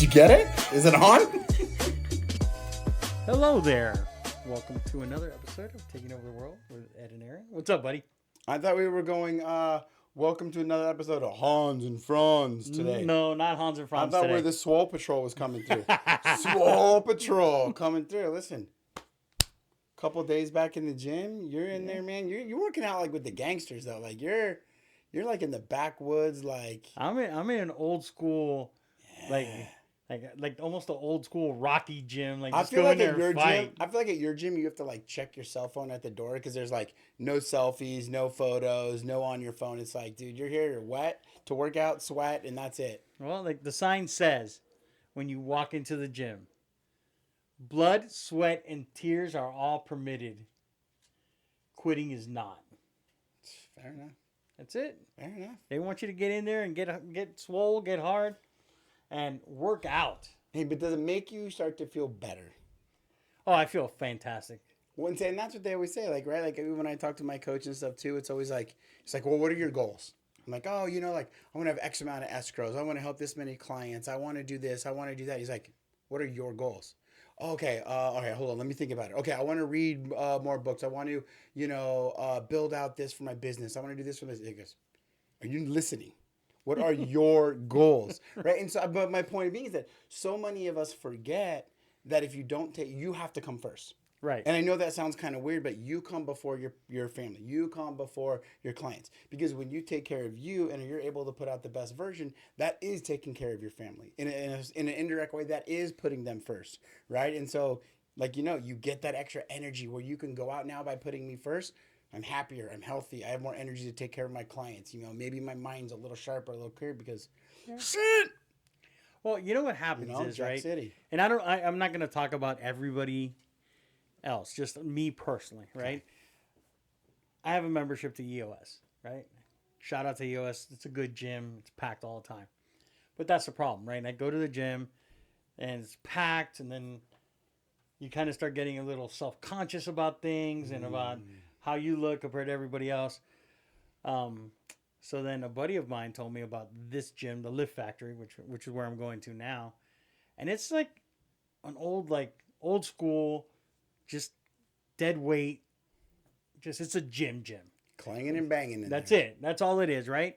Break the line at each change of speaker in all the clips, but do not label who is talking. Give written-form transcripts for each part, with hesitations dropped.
you get it? Is it on?
Hello there. Welcome to another episode of Taking Over the World with Ed and Aaron. What's up, buddy?
I thought we were going, welcome to another episode of Hans and Franz today.
No, not Hans and Franz
I thought
today.
where the Swole Patrol was coming through. Swole Patrol coming through. Listen, couple days back in the gym, you're in there, man. You're working out like with the gangsters though. Like you're like in the backwoods, like
I'm in an old school, like almost an old school Rocky gym. Like
I
just
feel
go
like
in
at
there
your
and fight.
gym. I feel like at your gym, you have to like check your cell phone at the door because there's like no selfies, no photos, no on your phone. It's like, dude, you're here, you're wet to work out, sweat, and that's it.
Well, like the sign says, when you walk into the gym, blood, sweat, and tears are all permitted. Quitting is not.
Fair enough.
That's it.
Fair enough.
They want you to get in there and get swole, get hard, and work out.
Hey, but does it make you start to feel better?
Oh, I feel fantastic.
And that's what they always say, like, right? Like, when I talk to my coach and stuff, too, it's always like, well, what are your goals? I'm like, oh, like, I want to have X amount of escrows. I want to help this many clients. I want to do this. I want to do that. He's like, what are your goals? Okay, all right, hold on. Let me think about it. Okay, I want to read more books. I want to, build out this for my business. I want to do this for this. He goes, are you listening? What are your goals, right? And so, but my point being is that so many of us forget that if you don't you have to come first.
Right.
And I know that sounds kind of weird, but you come before your family. You come before your clients. Because when you take care of you and you're able to put out the best version, that is taking care of your family. In an indirect way, that is putting them first, right? And so, like, you get that extra energy where you can go out now by putting me first. I'm happier. I'm healthy. I have more energy to take care of my clients. Maybe my mind's a little sharper, a little clearer because shit.
Well, you know what happens is,
Jack
right?
City.
And I'm not going to talk about everybody else, just me personally, right? Okay. I have a membership to EOS, right? Shout out to EOS. It's a good gym. It's packed all the time. But that's the problem, right? And I go to the gym and it's packed, and then you kind of start getting a little self-conscious about things and about how you look compared to everybody else. So then a buddy of mine told me about this gym, the Lift Factory, which is where I'm going to now. And it's like an old school, just dead weight. It's a gym.
Clanging and banging.
That's it. That's all it is, right?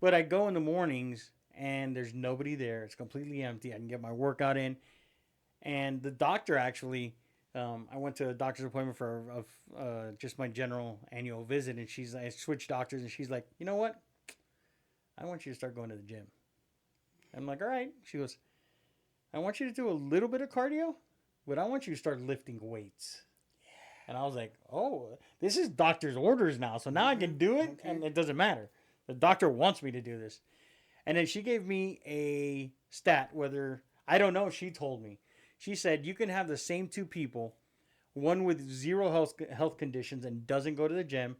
But I go in the mornings and there's nobody there. It's completely empty. I can get my workout in. And the doctor actually, I went to a doctor's appointment for just my general annual visit, and I switched doctors, and she's like, you know what? I want you to start going to the gym. I'm like, all right. She goes, I want you to do a little bit of cardio, but I want you to start lifting weights. Yeah. And I was like, oh, this is doctor's orders now, so now I can do it, and it doesn't matter. The doctor wants me to do this. And then she gave me a stat, I don't know, she told me. She said you can have the same two people, one with zero health conditions and doesn't go to the gym,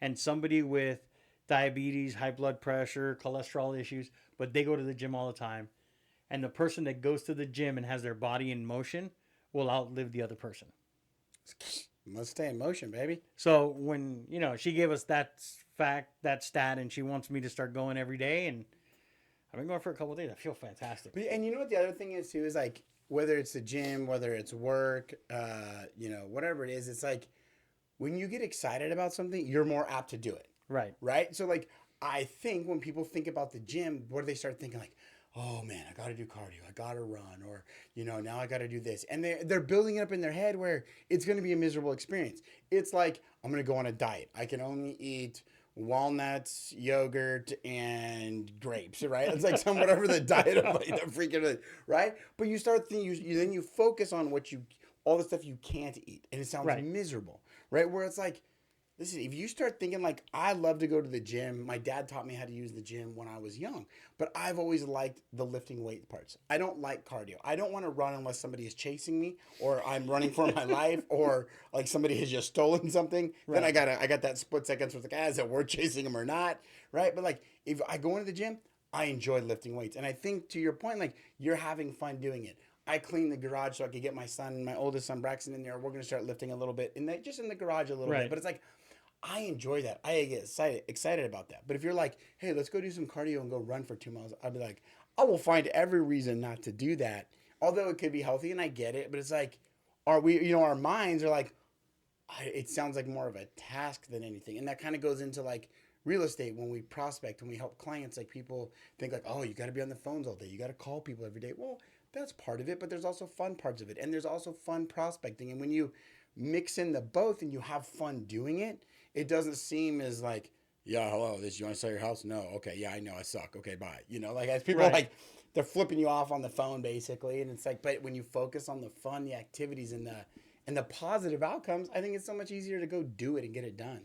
and somebody with diabetes, high blood pressure, cholesterol issues, but they go to the gym all the time. And the person that goes to the gym and has their body in motion will outlive the other person.
Let's stay in motion, baby.
So when, she gave us that stat, and she wants me to start going every day, and I've been going for a couple of days. I feel fantastic.
And you know what the other thing is too is like, whether it's the gym, whether it's work, whatever it is, it's like when you get excited about something, you're more apt to do it.
Right.
Right? So like, I think when people think about the gym, what do they start thinking? Like, oh man, I got to do cardio. I got to run, or, now I got to do this. And they're building it up in their head where it's going to be a miserable experience. It's like, I'm going to go on a diet. I can only eat walnuts, yogurt, and grapes, right? It's like whatever the diet of like the freaking, right? But you start thinking, then you focus on all the stuff you can't eat, and it sounds miserable, right? Where it's like, listen, if you start thinking like, I love to go to the gym. My dad taught me how to use the gym when I was young, but I've always liked the lifting weight parts. I don't like cardio. I don't want to run unless somebody is chasing me, or I'm running for my life, or like somebody has just stolen something. Right. Then I got that split seconds with the guys that we're chasing them or not, right? But like, if I go into the gym, I enjoy lifting weights. And I think to your point, like, you're having fun doing it. I cleaned the garage so I could get my oldest son Braxton in there. We're going to start lifting a little bit, just in the garage a little bit. But it's like, I enjoy that. I get excited about that. But if you're like, hey, let's go do some cardio and go run for 2 miles, I'd be like, I will find every reason not to do that. Although it could be healthy and I get it, but it's like, are we, our minds are like, it sounds like more of a task than anything. And that kind of goes into like real estate when we prospect, when we help clients, like people think like, oh, you got to be on the phones all day. You got to call people every day. Well, that's part of it, but there's also fun parts of it. And there's also fun prospecting. And when you mix in the both and you have fun doing it, it doesn't seem as like, yeah, hello, you want to sell your house? No. Okay. Yeah, I know I suck. Okay. Bye. Like as people
Right.
like, they're flipping you off on the phone basically. And it's like, but when you focus on the fun, the activities and the positive outcomes, I think it's so much easier to go do it and get it done.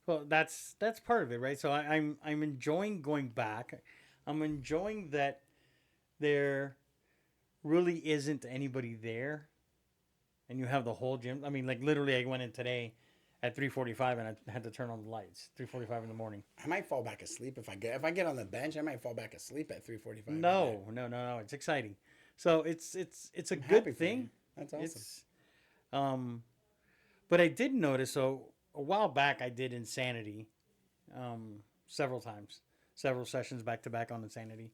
Well, that's part of it, right? So I'm enjoying going back. I'm enjoying that there really isn't anybody there, and you have the whole gym. I mean, like literally, I went in today at 3:45 and I had to turn on the lights. 3:45 in the morning.
I might fall back asleep if I get on the bench. I might fall back asleep at 3:45.
No. It's exciting. So it's a
I'm happy
good
for you.
thing.
That's awesome.
It's but I did notice. So a while back, I did Insanity, several times, several sessions back to back on Insanity,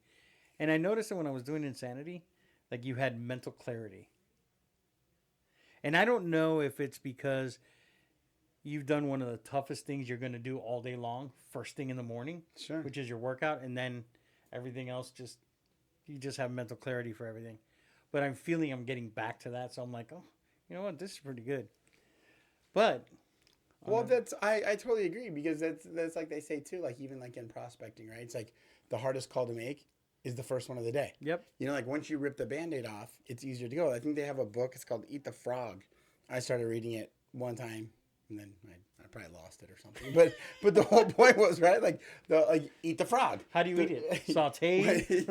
and I noticed that when I was doing Insanity, like you had mental clarity. And I don't know if it's because you've done one of the toughest things you're going to do all day long, first thing in the morning,
Sure.
which is your workout, and then everything else you just have mental clarity for everything. But I'm feeling I'm getting back to that, so I'm like, oh, you know what, this is pretty good. But
Well, I totally agree because that's like they say too, like even like in prospecting, right? It's like the hardest call to make is the first one of the day.
yep,
Like once you rip the Band-Aid off, it's easier to go. I think they have a book. It's called Eat the Frog. I started reading it one time, and then I probably lost it or something. But the whole point was right, like eat the frog.
how do you eat it? Sauteed,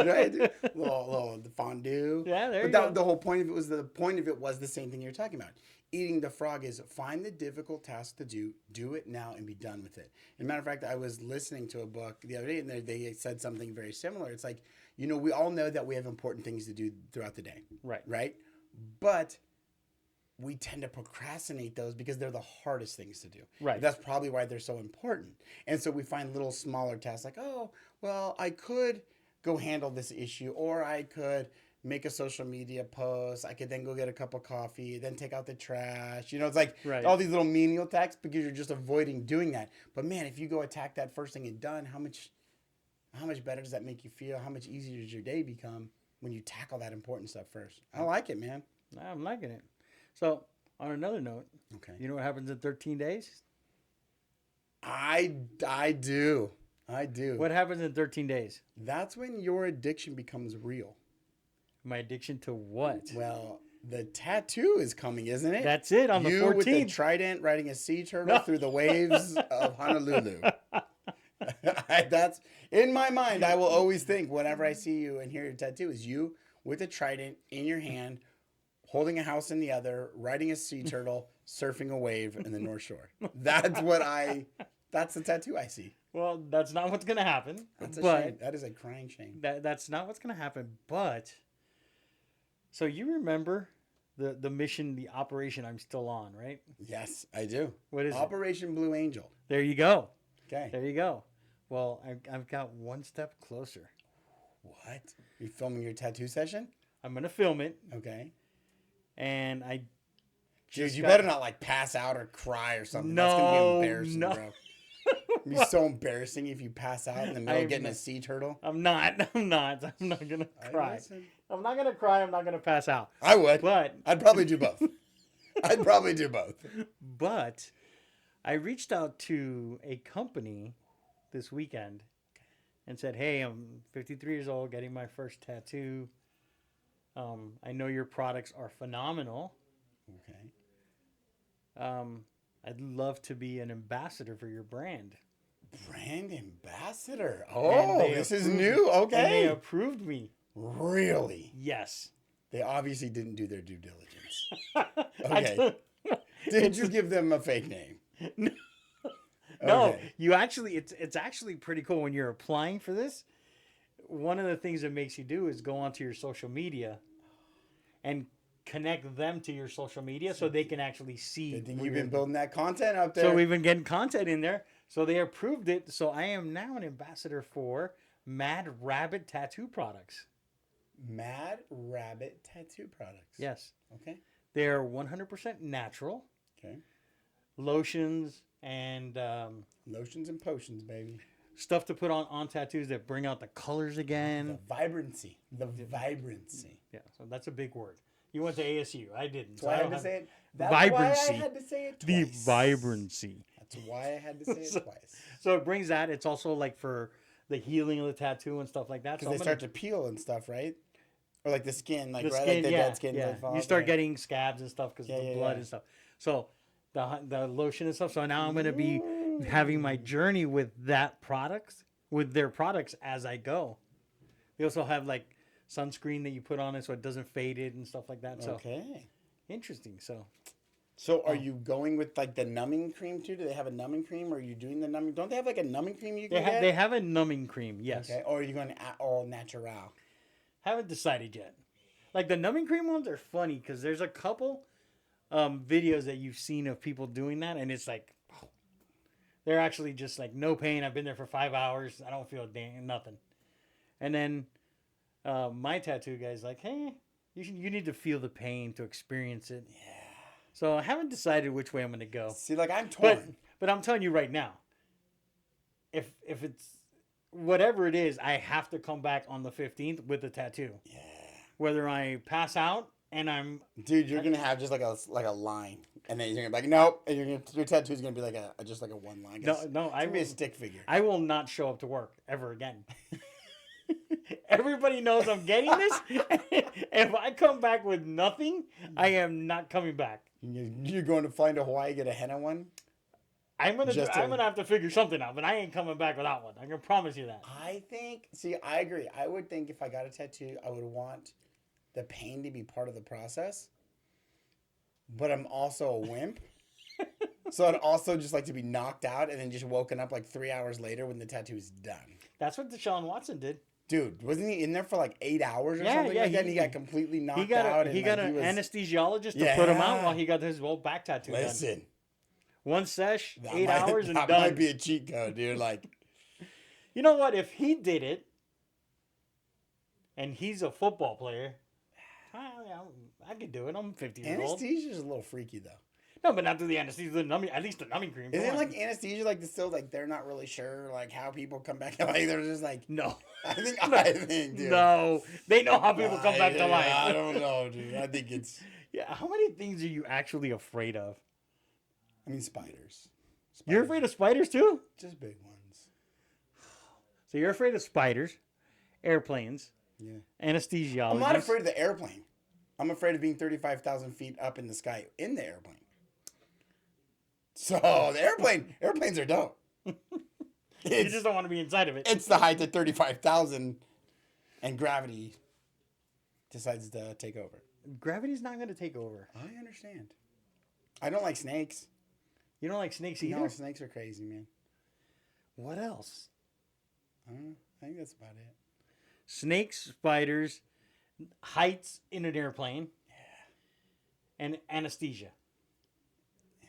right? Little fondue.
Yeah, there
but
you go.
The whole point of it was the same thing you're talking about. Eating the frog is find the difficult task to do it now, and be done with it. As a matter of fact, I was listening to a book the other day, and they said something very similar. It's like, we all know that we have important things to do throughout the day.
Right.
Right? But we tend to procrastinate those because they're the hardest things to do.
Right.
That's probably why they're so important. And so we find little smaller tasks like, oh, well, I could go handle this issue, or I could make a social media post. I could then go get a cup of coffee, then take out the trash. It's like
Right.
all these little menial tasks because you're just avoiding doing that. But man, if you go attack that first thing and done, how much better does that make you feel? How much easier does your day become when you tackle that important stuff first? I like it, man.
I'm liking it. So on another note,
Okay.
you know what happens in 13 days?
I do.
What happens in 13 days?
That's when your addiction becomes real.
My addiction to what?
Well, the tattoo is coming, isn't it?
That's it on the
You with the
14th.
trident riding a sea turtle through the waves of Honolulu. That's in my mind. I will always think whenever I see you and hear your tattoo is you with a trident in your hand, holding a house in the other, riding a sea turtle, surfing a wave in the North Shore. That's the tattoo I see.
Well, that's not what's going to happen.
That's a
but
shame. That is a crying shame.
that's not what's going to happen. But so you remember the mission, the operation I'm still on, right?
Yes, I do.
What is it?
Operation Blue Angel.
There you go.
Okay.
There you go. Well, I've got one step closer.
What? You filming your tattoo session?
I'm going to film it.
Okay.
And I
Dude, you better not like pass out or cry or something. That's gonna be embarrassing,
no.
bro. It'd be so embarrassing if you pass out in the middle of getting a sea turtle.
I'm not going to cry. I'm not going to cry. I'm not going to pass out.
I would.
But
I'd probably do both.
But I reached out to a company this weekend and said, hey, I'm 53 years old, getting my first tattoo. I know your products are phenomenal.
Okay.
I'd love to be an ambassador for your brand.
Brand ambassador.
And
Oh,
they
this is
approved
new.
me. And
Okay.
they approved me.
Really?
Yes.
They obviously didn't do their due diligence.
I
Okay.
don't-
Did you give them a fake name?
No,
Okay.
you actually, it's actually pretty cool when you're applying for this. One of the things it makes you do is go onto your social media and connect them to your social media so they can actually see.
Good thing
what
you've
you're
been
doing.
building that content out there.
So we've been getting content in there. So they approved it. So I am now an ambassador for Mad Rabbit Tattoo Products.
Mad Rabbit Tattoo Products.
Yes.
Okay.
They're 100% natural.
Okay.
Lotions and
Lotions and potions, baby.
stuff to put on tattoos that bring out the colors again.
The vibrancy. The vibrancy.
Yeah, so that's a big word. You went to ASU. I didn't.
That's why I had to say it. That's
Vibrancy.
why I had to say it
The
twice.
vibrancy.
That's why I had to say it twice.
So it brings that. It's also like for the healing of the tattoo and stuff like that.
Because they start to peel and stuff, right? Or like the skin, like
the
right,
skin,
like the
yeah,
dead skin.
yeah.
Like falls,
You start
yeah.
getting scabs and stuff because of the blood and stuff. So the lotion and stuff. So now I'm going to be having my journey with that products, with their products as I go. They also have like sunscreen that you put on it so it doesn't fade it and stuff like that. So
Okay.
interesting.
So are you going with like the numbing cream too? Do they have a numbing cream? Or are you doing the numbing? Don't they have like a numbing cream you can get?
They have a numbing cream, yes.
Okay. Or are you going all natural?
Haven't decided yet. Like the numbing cream ones are funny because there's a couple videos that you've seen of people doing that, and it's like they're actually just like no pain. I've been there for 5 hours. I don't feel nothing. And then my tattoo guy's like, hey, you need to feel the pain to experience it.
Yeah.
So I haven't decided which way I'm going to go.
See, like I'm torn.
But I'm telling you right now, if it's whatever it is, I have to come back on the 15th with a tattoo.
Yeah.
Whether I pass out and I'm
Dude, you're gonna have just like a line, and then you're gonna be like, nope, and your tattoo's gonna be like just like a one line.
no,
It's
I
gonna be
will,
a stick figure.
I will not show up to work ever again. Everybody knows I'm getting this. If I come back with nothing, I am not coming back.
You're going to fly to Hawaii, get a henna one.
I'm gonna have to figure something out, but I ain't coming back without one. I can promise you that.
I think. See, I agree. I would think if I got a tattoo, I would want the pain to be part of the process. But I'm also a wimp. So I'd also just like to be knocked out and then just woken up like 3 hours later when the tattoo is done.
That's what Deshaun Watson did.
Dude, wasn't he in there for like 8 hours or something
yeah,
like that? And he got completely knocked
He got
out.
he
and
got
like,
an
he was,
anesthesiologist to put him out
Yeah.
while he got his whole back tattoo done.
Listen,
One sesh,
that
8 hours, and
that
done.
might be a cheat code, dude. Like,
You know what? If he did it, and he's a football player, I could do it. I'm 50 years old.
anesthesia's a little freaky though.
No, but not through the anesthesia. The numbing, at least the numbing cream.
Isn't
Come
it
on.
like anesthesia like still like they're not really sure like how people come back? Like they're just like
No.
I think dude.
No. They know how people come back to life.
I don't know, dude. I think it's
Yeah. How many things are you actually afraid of?
I mean spiders.
You're afraid of spiders too?
Just big ones.
So you're afraid of spiders, airplanes,
Yeah.
anesthesiologists.
I'm not afraid of the airplane. I'm afraid of being 35,000 feet up in the sky in the airplane. So the airplanes are dope.
You
It's,
just don't want to be inside of it.
it's the height of 35,000 and gravity decides to take over.
Gravity's not going to take over.
I understand. I don't like snakes.
You don't like snakes either?
No, snakes are crazy, man.
What else?
I don't know. I think that's about it.
Snakes, spiders, heights in an airplane, and anesthesia.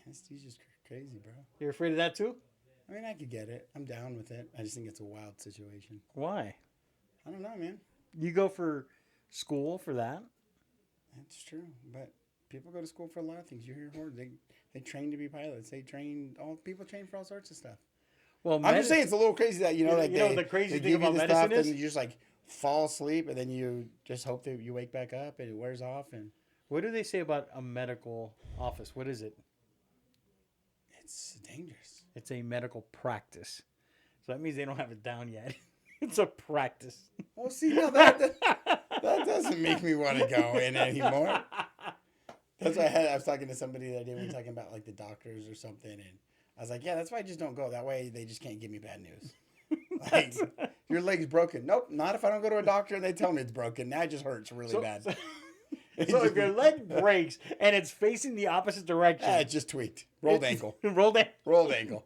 Anesthesia's crazy, bro.
You're afraid of that too?
I mean, I could get it. I'm down with it. I just think it's a wild situation.
Why?
I don't know, man.
You go for school for that?
That's true. But people go to school for a lot of things. You hear horror. They train to be pilots. People train for all sorts of stuff.
Well,
I'm just saying it's a little crazy that,
the crazy thing about medicine is
and you just like fall asleep and then you just hope that you wake back up and it wears off. And
what do they say about a medical office? What is it?
it's dangerous.
It's a medical practice. So that means they don't have it down yet. It's a practice.
Well, see, now that doesn't make me want to go in anymore. That's why I was talking to somebody the other day. We were talking about like the doctors or something, and I was like, "Yeah, that's why I just don't go. That way, they just can't give me bad news. Like, your leg's broken. Nope, not if I don't go to a doctor and they tell me it's broken. Now it just hurts really bad.
So if your leg breaks and it's facing the opposite direction,
It's just tweaked, rolled ankle,
rolled ankle.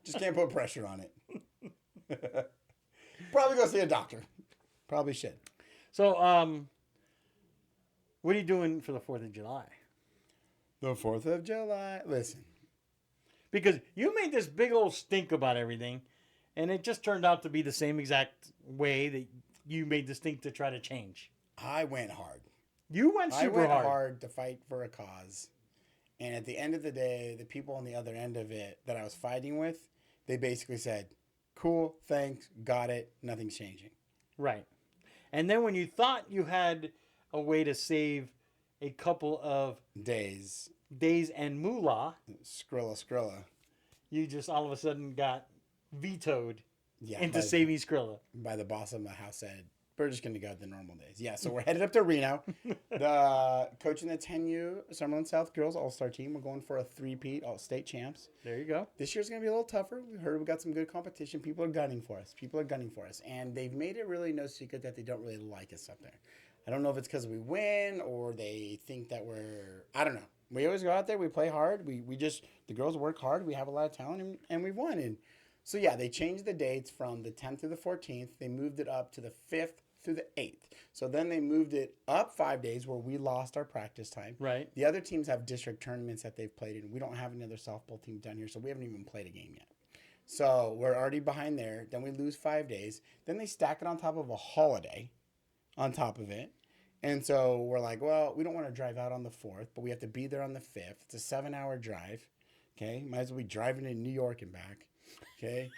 Just can't put pressure on it. Probably go see a doctor. Probably should.
So What are you doing for the 4th of July?
The 4th of July. Listen.
Because you made this big old stink about everything, and it just turned out to be the same exact way that you made the stink to try to change.
I went hard.
You went super
hard to fight for a cause. And at the end of the day, the people on the other end of it that I was fighting with, they basically said, cool, thanks, got it, nothing's changing.
Right. And then when you thought you had a way to save a couple of
days
and moolah,
Skrilla.
you just all of a sudden got vetoed into
by,
saving Skrilla.
By the boss of my house said, we're just going to go the normal days. Yeah, so we're headed up to Reno. The coaching the 10U Summerlin South Girls All-Star team. We're going for a 3-peat all-state champs.
There you go.
This year's going to be a little tougher. We heard we got some good competition. People are gunning for us. And they've made it really no secret that they don't really like us up there. I don't know if it's because we win or they think that I don't know. We always go out there. We play hard. The girls work hard. We have a lot of talent, and we've won. And so, yeah, they changed the dates from the 10th through the 14th. They moved it up to the 5th through the 8th. So then they moved it up 5 days where we lost our practice time.
Right.
The other teams have district tournaments that they've played in. We don't have any other softball team down here, so we haven't even played a game yet. So we're already behind there. Then we lose 5 days. Then they stack it on top of a holiday on top of it. And so we're like, well, we don't want to drive out on the 4th, but we have to be there on the 5th. It's a 7-hour drive. Okay. Might as well be driving to New York and back. Okay.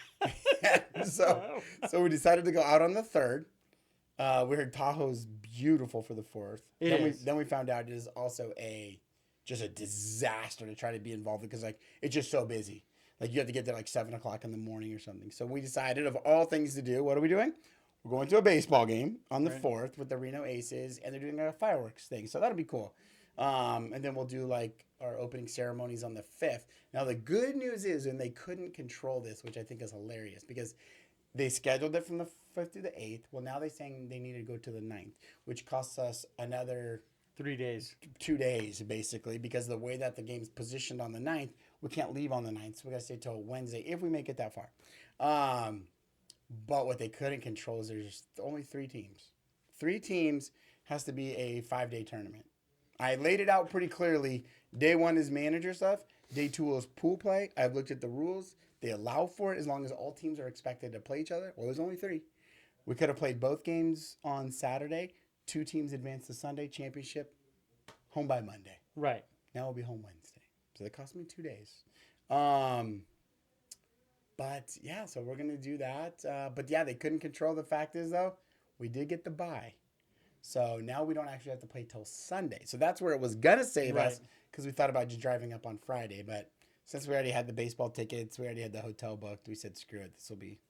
so we decided to go out on the 3rd. We heard Tahoe's beautiful for the 4th. Then we found out it is also just a disaster to try to be involved because it's just so busy. Like you have to get there 7 o'clock in the morning or something. So we decided of all things to do, what are we doing? We're going to a baseball game on the 4th with the Reno Aces, and they're doing a fireworks thing. So that'll be cool. And then we'll do our opening ceremonies on the 5th. Now the good news is, and they couldn't control this, which I think is hilarious because they scheduled it from the 5th to the 8th. Well, now they're saying they need to go to the 9th, which costs us another
3 days.
2 days, basically, because the way that the game's positioned on the 9th, we can't leave on the 9th. So we got to stay till Wednesday if we make it that far. But what they couldn't control is there's only 3 teams. 3 teams has to be a 5-day tournament. I laid it out pretty clearly. Day 1 is manager stuff. Day 2 is pool play. I've looked at the rules. They allow for it as long as all teams are expected to play each other. Well, there's only 3. We could have played both games on Saturday. 2 teams advanced to Sunday championship. Home by Monday.
Right.
Now we'll be home Wednesday. So that cost me 2 days. But yeah, so we're going to do that. But yeah, they couldn't control. The fact is, though, we did get the bye. So now we don't actually have to play till Sunday. So that's where it was going to save us because we thought about just driving up on Friday. But since we already had the baseball tickets, we already had the hotel booked, we said, screw it. This will be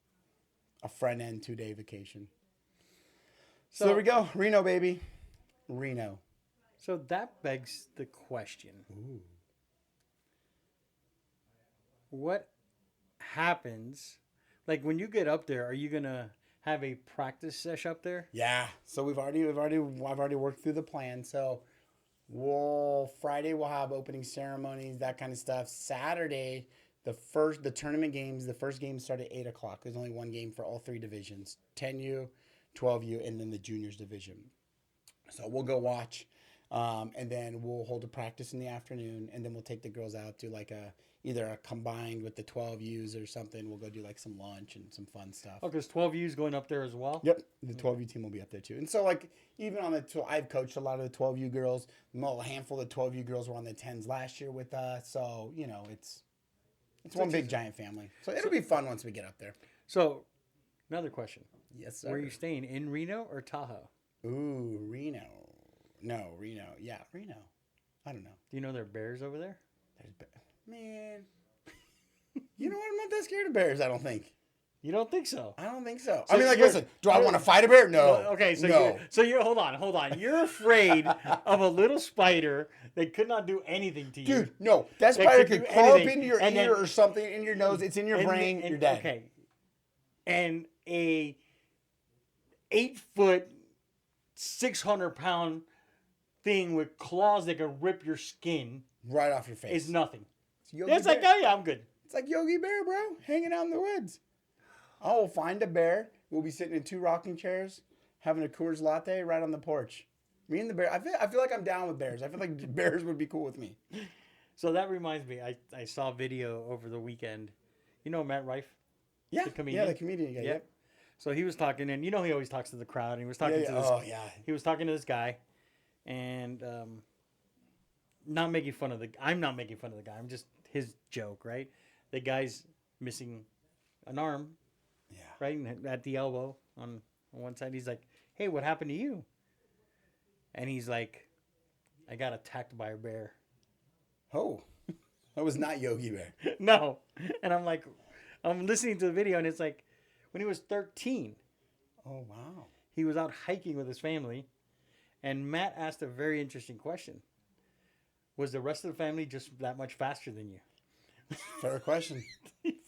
a front-end 2-day vacation. So there we go. Reno, baby. Reno.
So that begs the question.
Ooh.
What happens, when you get up there, are you going to have a practice session up there?
Yeah. So I've already worked through the plan. So Friday we'll have opening ceremonies, that kind of stuff. Saturday, the tournament games, the first game start at 8 o'clock. There's only one game for all 3 divisions, 10U, 12U, and then the juniors division. So we'll go watch, and then we'll hold a practice in the afternoon, and then we'll take the girls out to either a combined with the 12Us or something. We'll go do some lunch and some fun stuff.
Oh, because 12U's going up there as well?
Yep. The 12U team will be up there too. And so even on I've coached a lot of the 12U girls. A handful of the 12U girls were on the 10s last year with us. So, it's one big giant family. So it'll be fun once we get up there.
So another question.
Yes, sir.
Where are you staying, in Reno or Tahoe?
Ooh, Reno. No, Reno. Yeah, Reno. I don't know.
Do you know there are bears over there?
Man, you know what? I'm not that scared of bears, I don't think.
You don't think so?
I don't think so. I mean, listen, do I want to fight a bear? No.
Okay, so
no.
you're hold on. You're afraid of a little spider that could not do anything to you.
Dude, no. That spider could crawl up into your ear or something, in your nose. It's in your brain. You're dead.
Okay. And a 8-foot, 600-pound thing with claws that can rip your skin
right off your face
is nothing.
It's
I'm good.
It's like Yogi Bear, bro, hanging out in the woods. I will find a bear. We'll be sitting in 2 rocking chairs, having a Coors latte right on the porch. Me and the bear. I feel like I'm down with bears. I feel like bears would be cool with me.
So that reminds me, I saw a video over the weekend. You know Matt Rife,
Yeah,
the
yeah,
comedian?
the comedian guy.
Yep.
Yep.
So he was talking, and he always talks to the crowd. And he was
Yeah,
talking
yeah.
to this.
Oh, yeah.
He was talking to this guy, and not making fun of the. I'm not making fun of the guy. I'm just his joke, right? The guy's missing an arm,
Yeah.
right, at the elbow on one side. He's like, "Hey, what happened to you?" And he's like, "I got attacked by a bear."
Oh, that was not Yogi Bear.
No, and I'm listening to the video, and it's like, when he was 13,
Oh, wow.
he was out hiking with his family, and Matt asked a very interesting question. Was the rest of the family just that much faster than you?
Fair question.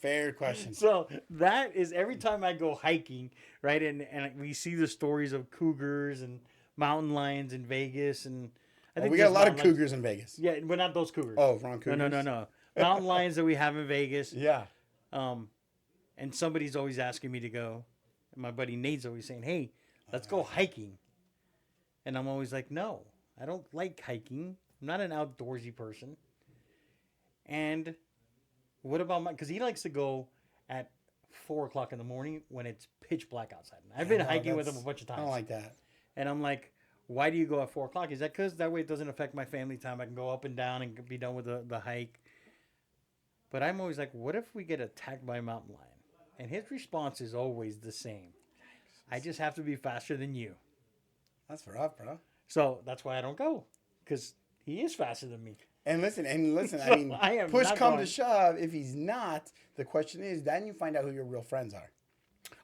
Fair question.
So that is every time I go hiking, right? And we see the stories of cougars and mountain lions in Vegas. And
We got a lot of
mountain lions-
cougars in Vegas.
Yeah, but not those cougars.
Oh, wrong cougars.
No. Mountain lions that we have in Vegas.
Yeah.
And somebody's always asking me to go. And my buddy Nate's always saying, "Hey, let's go hiking." And I'm always like, "No, I don't like hiking. I'm not an outdoorsy person." And what about because he likes to go at 4 o'clock in the morning when it's pitch black outside. I've been
No,
hiking with him a
that's-
bunch of
I
times.
don't like that.
And I'm like, "Why do you go at 4 o'clock?" Is that because that way it doesn't affect my family time? I can go up and down and be done with the hike. But I'm always like, what if we get attacked by a mountain lion? And his response is always the same. I just have to be faster than you.
That's rough, bro.
So that's why I don't go. Because he is faster than me.
And listen.
So
I mean,
I am
push
not
come
going.
to shove. If he's not, the question is, then you find out who your real friends are.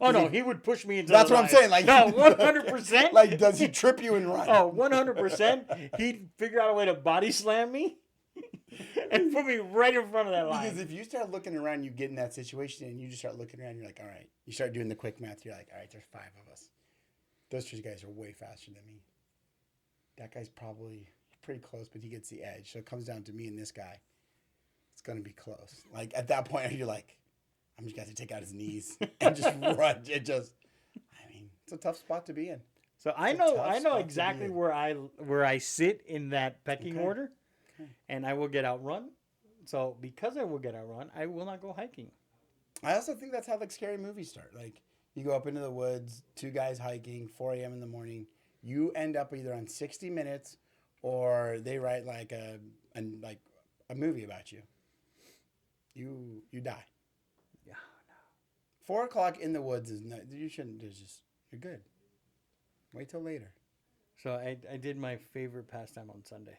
Oh, no, he would push me into
That's
the
what I'm
lion.
saying. Like,
no, 100%.
Like, does he trip you and run?
Oh, 100%. He'd figure out a way to body slam me and put me right in front of that
Because
lion.
if you start looking around, you get in that situation and you just start looking around, you're like, all right. You start doing the quick math. You're like, all right, there's 5 of us. Those 3 guys are way faster than me. That guy's probably pretty close, but he gets the edge. So it comes down to me and this guy. It's going to be close. Like, at that point, you're like, I'm just going to take out his knees and just run. I mean, it's a tough spot to be in.
So I
It's a tough
know
spot to
exactly
be in.
where I sit in that pecking
Okay.
order,
Okay.
and I will get outrun. So because I will get outrun, I will not go hiking.
I also think that's how like scary movies start. Like you go up into the woods, 2 guys hiking, 4 a.m. in the morning. You end up either on 60 Minutes, or they write like a movie about you. You die.
Yeah,
4 o'clock in the woods is not. You shouldn't. There's just you're good. Wait till later.
So I did my favorite pastime on Sunday.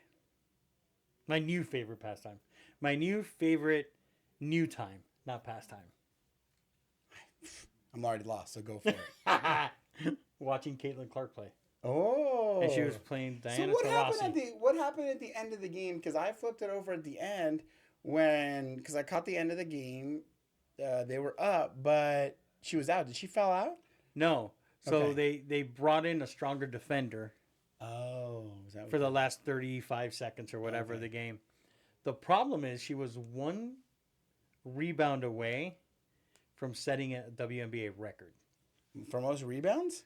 My new favorite pastime. My new favorite new time, not pastime.
I'm already lost, so go for it.
Watching Caitlin Clark play.
Oh.
And she was playing
So
Diana
what happened
Taurasi.
what happened at the end of the game? Because I flipped it over at the end because I caught the end of the game. They were up, but she was out. Did she fall out?
No. So
Okay.
they brought in a stronger defender
Oh, was that
for the last 35 seconds or whatever of the game. The problem is she was 1 rebound away from setting a WNBA record.
for most rebounds?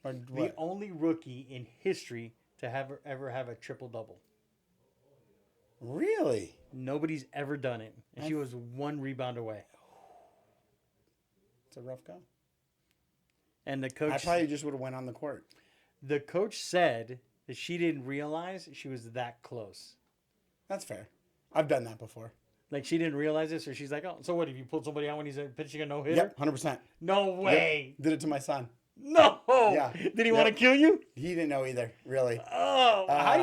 Or
The
what?
only rookie in history to ever have a triple-double.
Really?
Nobody's ever done it. And she was 1 rebound away.
It's a rough go.
And the
I
coach
probably just would have went on the court.
the coach said that she didn't realize she was that close.
That's fair. I've done that before.
Like she didn't realize this, or she's like, "Oh, so what? If you pulled somebody out when he's pitching a no-hitter?"
Yep, 100%.
No way.
Yep. Did it to my son.
No.
Yeah.
Did he want to kill you?
He didn't know either, really.
Oh, how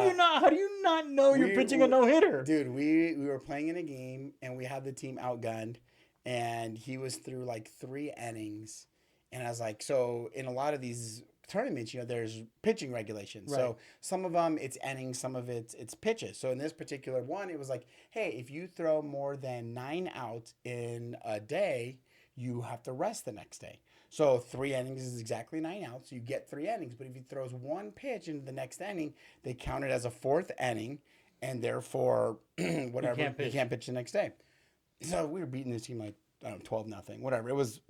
do you not know you're pitching a no-hitter?
Dude, we were playing in a game and we had the team outgunned, and he was through like 3 innings, and I was like, so in a lot of these tournaments, there's pitching regulations.
Right.
So some of them it's innings, some of it's pitches. So in this particular one, it was like, hey, if you throw more than 9 outs in a day, you have to rest the next day. So 3 innings is exactly 9 outs. So you get 3 innings. But if he throws 1 pitch into the next inning, they count it as a 4th inning, and therefore, whatever, he can't pitch the next day. So we were beating this team like, I don't know, 12-0, whatever. It was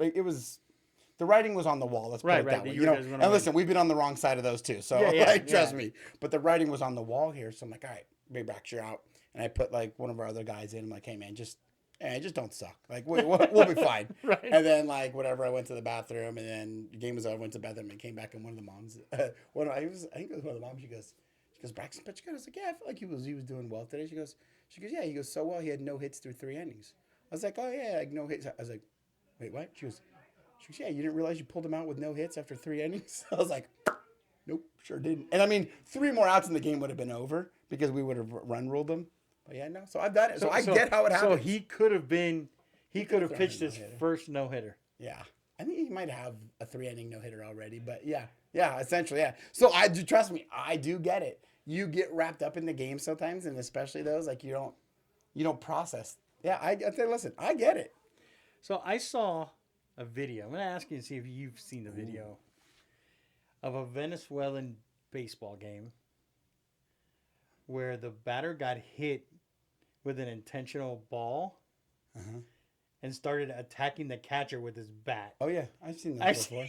the writing was on the wall. Let's put it that way.
You guys went
And
away.
listen, we've been on the wrong side of those too. So trust me. But the writing was on the wall here. So I'm like, all right, Maybach, you're out. And I put like one of our other guys in. I'm like, hey man, just don't suck. Like we'll be fine.
Right.
And then like whatever, I went to the bathroom, and then the game was over. I went to the bathroom and came back, and one of the moms, I think it was one of the moms. She goes, Braxton pitched good. I was like, yeah, I feel like he was doing well today. She goes, yeah. He goes, so well. He had no hits through 3 innings. I was like, oh yeah, like no hits. I was like, wait, what? She goes, yeah, you didn't realize you pulled him out with no hits after 3 innings? I was like, nope, sure didn't. And I mean, 3 more outs in the game would have been over because we would have run ruled them. But yeah, no. So I've done it. So I get how it happens.
So he could have pitched his first no hitter.
Yeah. I think he might have a 3-inning no hitter already, but yeah, essentially, yeah. So trust me, I do get it. You get wrapped up in the game sometimes, and especially those like you don't process. Yeah, I listen, I get it.
So I saw a video. I'm gonna ask you to see if you've seen the video of a Venezuelan baseball game where the batter got hit with an intentional ball. And started attacking the catcher with his bat.
Oh yeah, I've seen that before.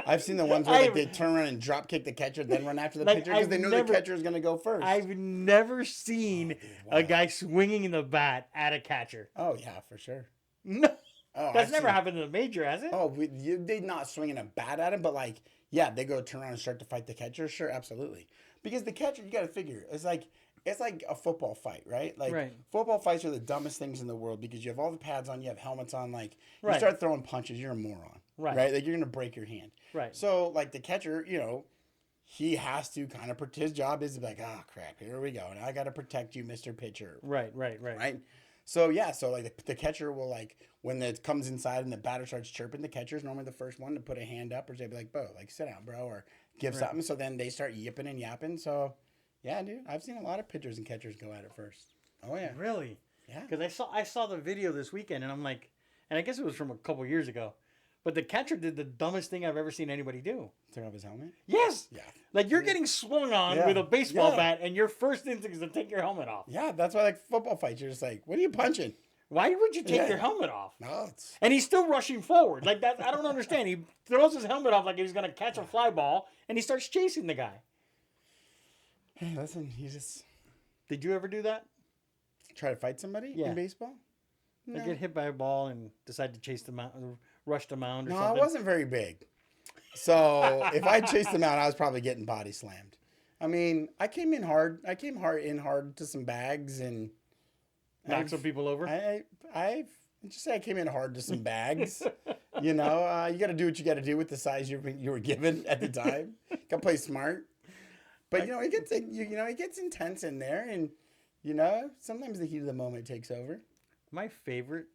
I've seen the ones where like, they turn around and drop kick the catcher, then run after the pitcher because they know the catcher is going to go first.
I've never seen a guy swinging in the bat at a catcher.
Oh yeah, for sure.
No, that's never happened in a major, has it?
Oh, they're not swinging a bat at him, but like, yeah, they go turn around and start to fight the catcher. Sure, absolutely. Because the catcher, you got to figure, it's like a football fight, right? Like football fights are the dumbest things in the world because you have all the pads on, you have helmets on. Like you start throwing punches, you're a moron, right? Like you're gonna break your hand,
right?
So like the catcher, he has to kind of his job is to be like, oh crap, here we go, and I got to protect you, Mr. Pitcher.
Right.
So yeah, so like the catcher will like when it comes inside and the batter starts chirping, the catcher is normally the first one to put a hand up or say like, "Bo, like sit down, bro," or give something. So then they start yipping and yapping. So. Yeah, dude. I've seen a lot of pitchers and catchers go at it first. Oh yeah.
Really?
Yeah.
Because I saw the video this weekend, and I'm like, and I guess it was from a couple years ago, but the catcher did the dumbest thing I've ever seen anybody do.
Take off his helmet?
Yes.
Yeah.
Like you're getting swung on with a baseball bat, and your first instinct is to take your helmet off.
Yeah, that's why like football fights, you're just like, what are you punching?
Why would you take your helmet off?
No,
and he's still rushing forward. Like that, I don't understand. He throws his helmet off like he's gonna catch a fly ball, and he starts chasing the guy.
Hey, listen, you just...
Did you ever do that?
Try to fight somebody in baseball?
No. Like get hit by a ball and decide to chase the mound, rush the mound or something?
No, I wasn't very big. So if I chased them out, I was probably getting body slammed. I mean, I came in hard. I came in hard to some bags and...
Knocked some people over?
I just say I came in hard to some bags. You got to do what you got to do with the size you were given at the time. Got to play smart. But it gets intense in there, and sometimes the heat of the moment takes over.
My favorite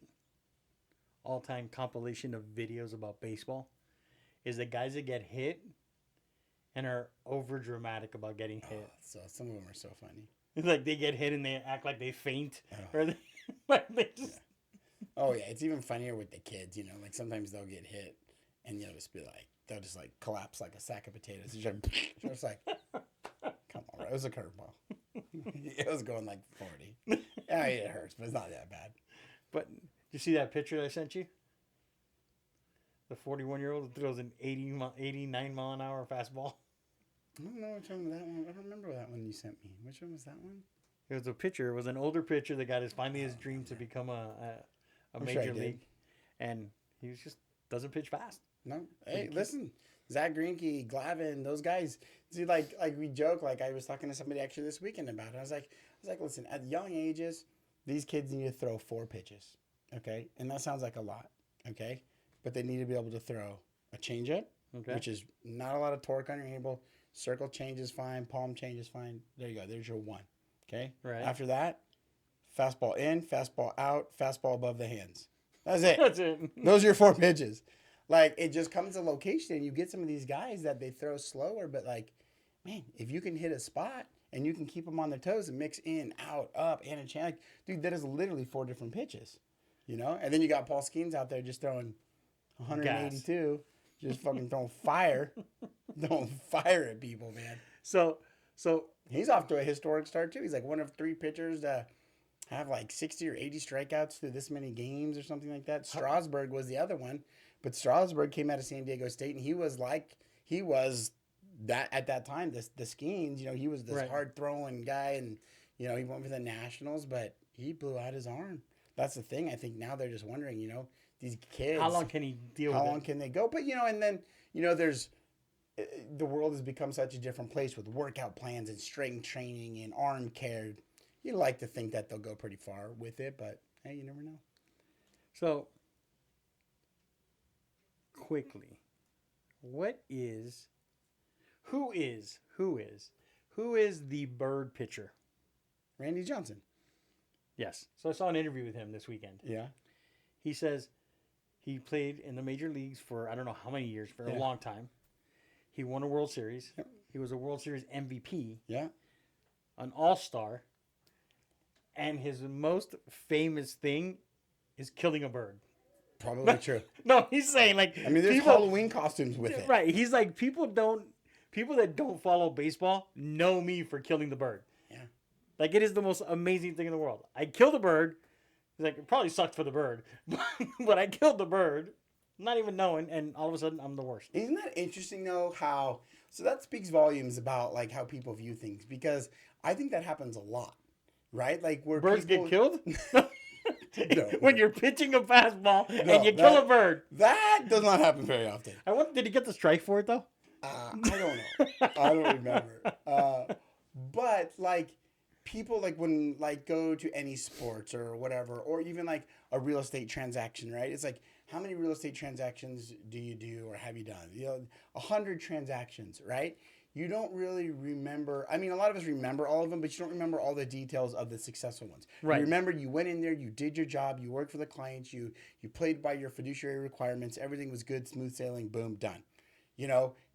all-time compilation of videos about baseball is the guys that get hit and are over dramatic about getting hit.
So some of them are so funny.
It's like they get hit and they act like they faint, or they just.
Yeah. Oh yeah, it's even funnier with the kids. Like sometimes they'll get hit, and they'll just like collapse like a sack of potatoes. Just like. Come on, bro. It was a curveball. It was going like 40. I mean, it hurts, but it's not that bad.
But did you see that picture I sent you? The 41-year-old throws an 89 mile an hour fastball.
I don't know which one was that one. I don't remember that one you sent me. Which one was that one?
It was a pitcher. It was an older pitcher that got finally his dream to become a major league. And he just doesn't pitch fast.
No. Hey, listen. Zach Greinke, Glavine, those guys. See, like we joke. Like I was talking to somebody actually this weekend about it. I was like, listen, at young ages, these kids need to throw 4 pitches, okay? And that sounds like a lot, okay? But they need to be able to throw a changeup, which is not a lot of torque on your handle. Circle change is fine. Palm change is fine. There you go. There's your 1, okay?
Right.
After that, fastball in, fastball out, fastball above the hands. That's it.
That's it.
Those are your 4 pitches. Like, it just comes to location, and you get some of these guys that they throw slower, but, like, man, if you can hit a spot and you can keep them on their toes and mix in, out, up, and a change, like, dude, that is literally 4 different pitches, And then you got Paul Skeens out there just throwing 182, just fucking throwing fire at people, man.
So
he's off to a historic start, too. He's, like, one of 3 pitchers to have, like, 60 or 80 strikeouts through this many games or something like that. Strasburg was the other one. But Strasburg came out of San Diego State, and he was that at that time. The Skeens, he was this
Right.
hard throwing guy, and he went for the Nationals, but he blew out his arm. That's the thing. I think now they're just wondering, these kids.
How long can he deal
How
with
long
it?
can they go? But and then there's the world has become such a different place with workout plans and strength training and arm care. You like to think that they'll go pretty far with it, but hey, you never know.
So, quickly, who is the Bird pitcher?
Randy Johnson.
Yes. So I saw an interview with him this weekend.
Yeah.
He says he played in the major leagues for I don't know how many years, for a long time. He won a World Series.
Yep.
He was a World Series MVP,
Yeah.
an All-Star, and his most famous thing is killing a bird.
Probably true.
No, he's saying like
I mean, there's Halloween costumes with it.
Right. He's like people that don't follow baseball know me for killing the bird.
Yeah.
Like it is the most amazing thing in the world. I killed a bird. He's like, it probably sucked for the bird, but I killed the bird, not even knowing, and all of a sudden I'm the worst.
Isn't that interesting though? So that speaks volumes about like how people view things, because I think that happens a lot, right? Like where
Birds
people
get killed?
No.
When you're pitching a fastball and you kill a bird.
That does not happen very often.
I wonder, did he get the strike for it though?
I don't know. I don't remember. But like people like when like go to any sports or whatever, or even like a real estate transaction, right? It's like, how many real estate transactions do you do or have you done? 100 transactions, right? You don't really remember. I mean, a lot of us remember all of them, but you don't remember all the details of the successful ones.
Right.
You remember you went in there, you did your job, you worked for the clients, you played by your fiduciary requirements, everything was good, smooth sailing, boom, done.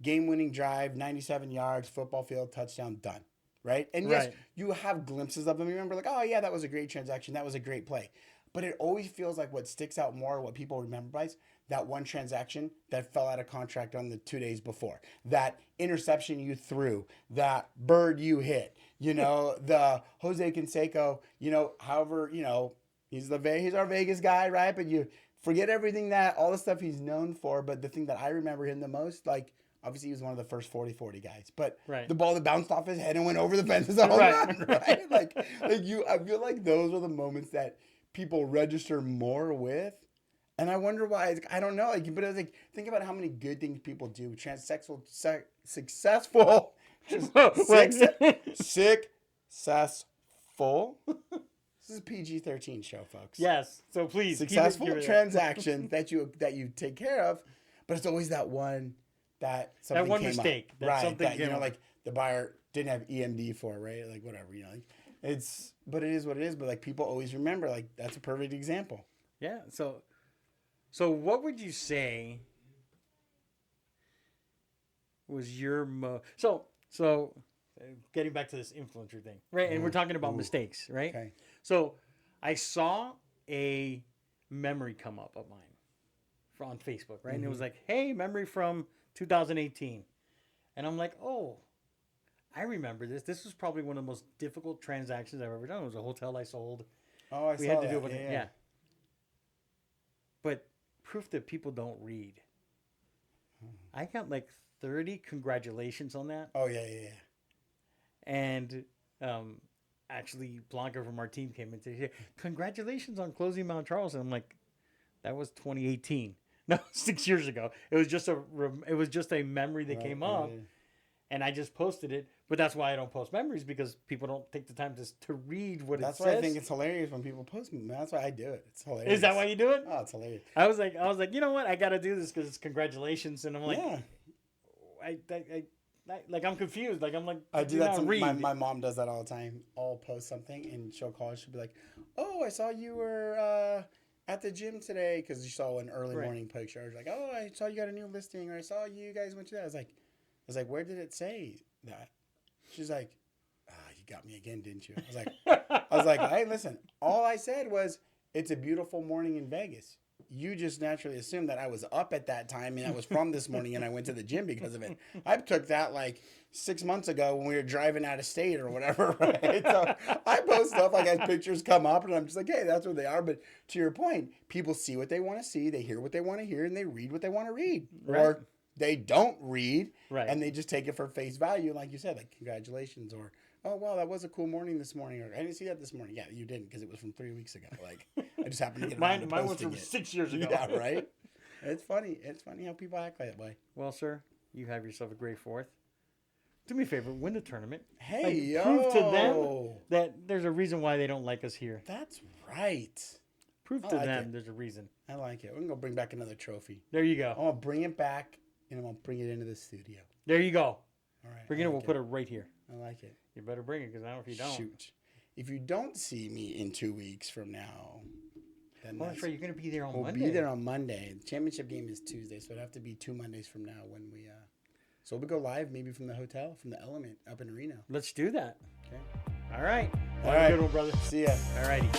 Game-winning drive, 97 yards, football field, touchdown, done. Right? And yes,
Right.
you have glimpses of them. You remember like, oh yeah, that was a great transaction. That was a great play. But it always feels like what sticks out more, what people remember by is that one transaction that fell out of contract on the 2 days before. That interception you threw, that bird you hit, the Jose Canseco, however, he's our Vegas guy, right? But you forget everything all the stuff he's known for. But the thing that I remember him the most, like, obviously he was one of the first 40-40 guys, but
Right.
the ball that bounced off his head and went over the fence is a home run, right? I feel like those are the moments that people register more with. And I wonder why. I don't know. But I was like, think about how many good things people do. Successful. Successful. This is a PG-13 show, folks.
Yes. So please.
Successful
give it
transaction that you take care of, but it's always that one that something
one
came
mistake
up.
that
Right.
something
That,
came up.
like the buyer didn't have EMD for, right? Like whatever, but it is what it is. But like people always remember, like that's a perfect example.
Yeah. So what would you say was your getting back to this influencer thing, right? And we're talking about mistakes, right?
Okay.
So I saw a memory come up of mine on Facebook, right? And it was like, hey, memory from 2018. And I'm like, oh, I remember this. This was probably one of the most difficult transactions I've ever done. It was a hotel I sold.
Oh, I
We
saw
had to
that.
do it with
Yeah.
But proof that people don't read. I got like 30 congratulations on that.
Oh yeah.
And actually, Blanca from our team came in and said, congratulations on closing Mount Charles. And I'm like, that was 2018. No, 6 years ago. It was just a memory that came up.
Yeah.
And I just posted it. But that's why I don't post memories, because people don't take the time to read what
That's
it
why
says.
I think it's hilarious when people post me. That's why I do it. It's hilarious.
Is that why you do it?
Oh, it's hilarious.
I was like, you know what? I got to do this because it's congratulations. And I'm like,
Yeah.
I'm confused. Like, I'm like,
I do that.
read.
My mom does that all the time. I'll post something and she'll call. She'll be like, "Oh, I saw you were at the gym today," because you saw an early morning picture. I was like, "Oh, I saw you got a new listing," or "I saw you guys went to that." I was like, "Where did it say that?" She's like, "You got me again, didn't you?" I was like, "Hey, listen. All I said was it's a beautiful morning in Vegas. You just naturally assumed that I was up at that time and I was from this morning and I went to the gym because of it. I took that like 6 months ago when we were driving out of state or whatever, right? So I post stuff like as pictures come up, and I'm just like, hey, that's what they are. But to your point, people see what they want to see, they hear what they want to hear, and they read what they want to read,
Right.
or they don't read,
Right.
and they just take it for face value, like you said, like congratulations, or oh wow, that was a cool morning this morning, or I didn't see that this morning. Yeah, you didn't because it was from 3 weeks ago. Like I just happened to get around to
Mine was
posting
from
it.
6 years ago.
Yeah, right. It's funny. It's funny how people act that way.
Well, sir, you have yourself a great 4th. Do me a favor, win the tournament.
Hey,
Like,
yo.
prove to them that there's a reason why they don't like us here.
That's right.
Prove
I
to
like
them
it.
there's a reason.
I like it. We're gonna bring back another trophy.
There you
I'm
go.
gonna bring it back, and I'm gonna bring it into the studio.
There you go.
All right.
Bring it in, we'll put it right here.
I like it.
You better bring it, because I don't know if you don't.
Shoot. If you don't see me in 2 weeks from now, then
Well, that's right. You're going to be there on
we'll
Monday.
be there on Monday. The championship game is Tuesday, so it'd have to be 2 Mondays from now when we. So we'll go live maybe from the hotel, from the Element up in Reno.
Let's do that.
Okay.
All right.
All
Have a
right.
good one, brother.
See ya.
All righty.